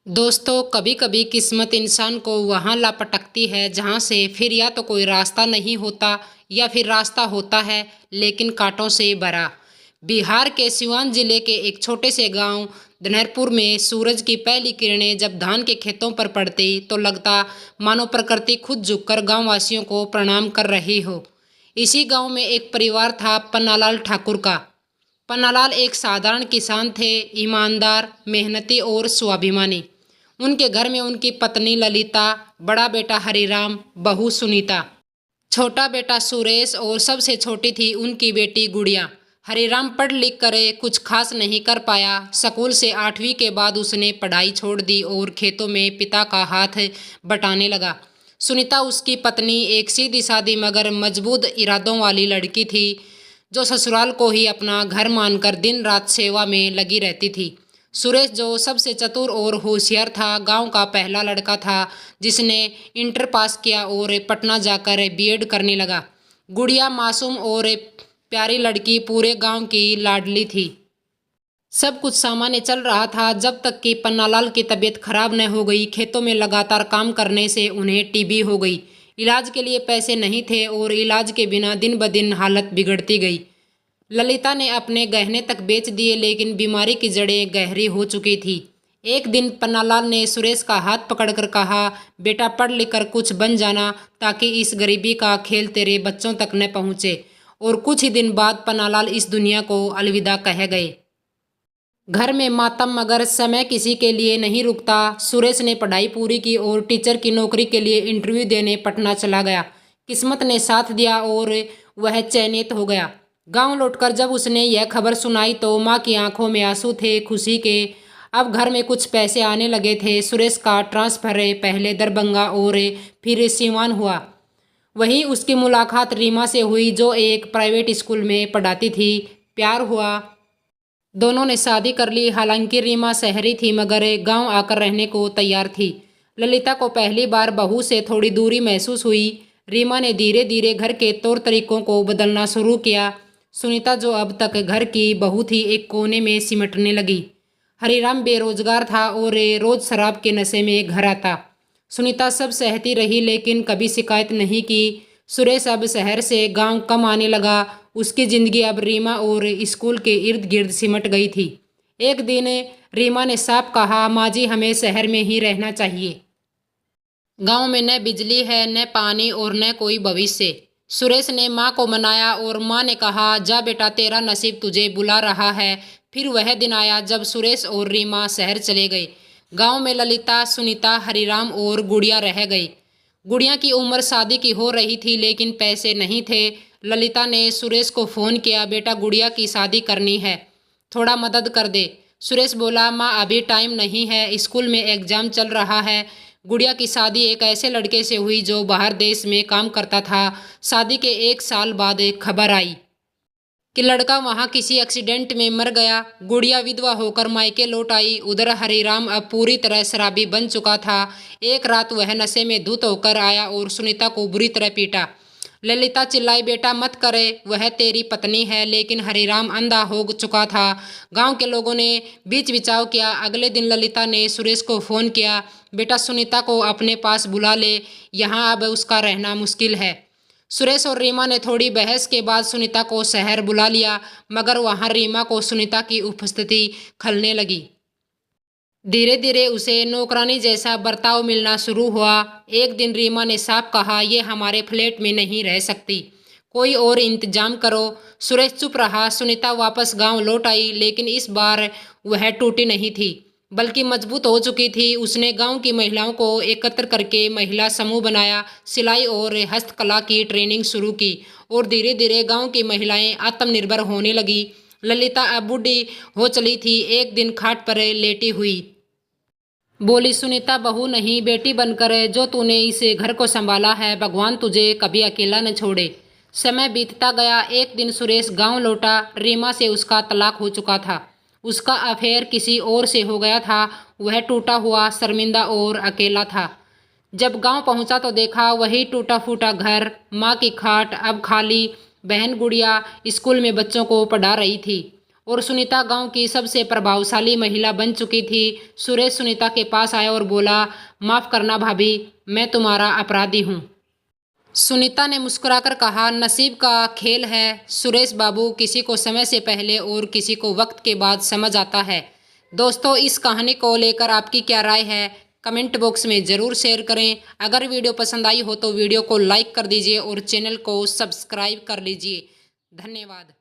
दोस्तों, कभी कभी किस्मत इंसान को वहाँ ला पटकती है जहाँ से फिर या तो कोई रास्ता नहीं होता या फिर रास्ता होता है लेकिन कांटों से भरा। बिहार के सिवान जिले के एक छोटे से गांव धनरपुर में सूरज की पहली किरणें जब धान के खेतों पर पड़ती तो लगता मानो प्रकृति खुद झुककर गांव वासियों को प्रणाम कर रही हो। इसी गांव में एक परिवार था, पन्नालाल ठाकुर का। पन्नालाल एक साधारण किसान थे, ईमानदार, मेहनती और स्वाभिमानी। उनके घर में उनकी पत्नी ललिता, बड़ा बेटा हरिराम, बहू सुनीता, छोटा बेटा सुरेश और सबसे छोटी थी उनकी बेटी गुड़िया। हरिराम पढ़ लिख कर कुछ खास नहीं कर पाया। स्कूल से 8वीं के बाद उसने पढ़ाई छोड़ दी और खेतों में पिता का हाथ बटाने लगा। सुनीता उसकी पत्नी एक सीधी सादी मगर मजबूत इरादों वाली लड़की थी, जो ससुराल को ही अपना घर मानकर दिन रात सेवा में लगी रहती थी। सुरेश, जो सबसे चतुर और होशियार था, गांव का पहला लड़का था जिसने इंटर पास किया और पटना जाकर बीएड करने लगा। गुड़िया मासूम और प्यारी लड़की, पूरे गांव की लाडली थी। सब कुछ सामान्य चल रहा था जब तक कि पन्नालाल की तबीयत खराब न हो गई। खेतों में लगातार काम करने से उन्हें टीबी हो गई। इलाज के लिए पैसे नहीं थे और इलाज के बिना दिन ब दिन हालत बिगड़ती गई। ललिता ने अपने गहने तक बेच दिए लेकिन बीमारी की जड़ें गहरी हो चुकी थी। एक दिन पन्नालाल ने सुरेश का हाथ पकड़कर कहा, बेटा पढ़ लिख कर कुछ बन जाना ताकि इस गरीबी का खेल तेरे बच्चों तक न पहुँचे। और कुछ ही दिन बाद पन्नालाल इस दुनिया को अलविदा कह गए। घर में मातम, मगर समय किसी के लिए नहीं रुकता। सुरेश ने पढ़ाई पूरी की और टीचर की नौकरी के लिए इंटरव्यू देने पटना चला गया। किस्मत ने साथ दिया और वह चयनित हो गया। गांव लौटकर जब उसने यह खबर सुनाई तो माँ की आंखों में आंसू थे खुशी के। अब घर में कुछ पैसे आने लगे थे। सुरेश का ट्रांसफर पहले दरभंगा और फिर सीवान हुआ। वहीं उसकी मुलाकात रीमा से हुई, जो एक प्राइवेट स्कूल में पढ़ाती थी। प्यार हुआ, दोनों ने शादी कर ली। हालांकि रीमा शहरी थी मगर गांव आकर रहने को तैयार थी। ललिता को पहली बार बहू से थोड़ी दूरी महसूस हुई। रीमा ने धीरे धीरे घर के तौर तरीकों को बदलना शुरू किया। सुनीता, जो अब तक घर की बहू थी, एक कोने में सिमटने लगी। हरिराम बेरोजगार था और रोज शराब के नशे में घर आता। सुनीता सब सहती रही लेकिन कभी शिकायत नहीं की। सुरेश अब शहर से गांव कम आने लगा। उसकी जिंदगी अब रीमा और स्कूल के इर्द गिर्द सिमट गई थी। एक दिन रीमा ने साफ कहा, माँ जी, हमें शहर में ही रहना चाहिए। गांव में न बिजली है, न पानी और न कोई भविष्य। सुरेश ने माँ को मनाया और माँ ने कहा, जा बेटा, तेरा नसीब तुझे बुला रहा है। फिर वह दिन आया जब सुरेश और रीमा शहर चले गए। गांव में ललिता, सुनीता, हरिराम और गुड़िया रह गई। गुड़िया की उम्र शादी की हो रही थी लेकिन पैसे नहीं थे। ललिता ने सुरेश को फ़ोन किया, बेटा, गुड़िया की शादी करनी है, थोड़ा मदद कर दे। सुरेश बोला, माँ, अभी टाइम नहीं है, स्कूल में एग्ज़ाम चल रहा है। गुड़िया की शादी एक ऐसे लड़के से हुई जो बाहर देश में काम करता था। शादी के 1 साल बाद खबर आई कि लड़का वहाँ किसी एक्सीडेंट में मर गया। गुड़िया विधवा होकर मायके लौट आई। उधर हरिराम अब पूरी तरह शराबी बन चुका था। एक रात वह नशे में धुत होकर आया और सुनीता को बुरी तरह पीटा। ललिता चिल्लाई, बेटा मत करे, वह तेरी पत्नी है। लेकिन हरिराम अंधा हो चुका था। गांव के लोगों ने बीच बिचाव किया। अगले दिन ललिता ने सुरेश को फ़ोन किया, बेटा, सुनीता को अपने पास बुला ले, यहाँ अब उसका रहना मुश्किल है। सुरेश और रीमा ने थोड़ी बहस के बाद सुनीता को शहर बुला लिया, मगर वहाँ रीमा को सुनीता की उपस्थिति खलने लगी। धीरे धीरे उसे नौकरानी जैसा बर्ताव मिलना शुरू हुआ। एक दिन रीमा ने साफ कहा, ये हमारे फ्लैट में नहीं रह सकती, कोई और इंतजाम करो। सुरेश चुप रहा। सुनीता वापस गांव लौट आई लेकिन इस बार वह टूटी नहीं थी बल्कि मजबूत हो चुकी थी। उसने गांव की महिलाओं को एकत्र करके महिला समूह बनाया, सिलाई और हस्तकला की ट्रेनिंग शुरू की और धीरे धीरे गांव की महिलाएं आत्मनिर्भर होने लगी। ललिता अब बूढ़ी हो चली थी। एक दिन खाट पर लेटी हुई बोली, सुनीता, बहू नहीं, बेटी बनकर जो तूने इस घर को संभाला है, भगवान तुझे कभी अकेला न छोड़े। समय बीतता गया। एक दिन सुरेश गांव लौटा। रीमा से उसका तलाक हो चुका था। उसका अफेयर किसी और से हो गया था। वह टूटा हुआ, शर्मिंदा और अकेला था। जब गांव पहुंचा तो देखा वही टूटा फूटा घर, माँ की खाट अब खाली। बहन गुड़िया स्कूल में बच्चों को पढ़ा रही थी और सुनीता गांव की सबसे प्रभावशाली महिला बन चुकी थी। सुरेश सुनीता के पास आया और बोला, माफ़ करना भाभी, मैं तुम्हारा अपराधी हूँ। सुनीता ने मुस्कुराकर कहा, नसीब का खेल है सुरेश बाबू, किसी को समय से पहले और किसी को वक्त के बाद समझ आता है। दोस्तों, इस कहानी को लेकर आपकी क्या राय है, कमेंट बॉक्स में ज़रूर शेयर करें। अगर वीडियो पसंद आई हो तो वीडियो को लाइक कर दीजिए और चैनल को सब्सक्राइब कर लीजिए। धन्यवाद।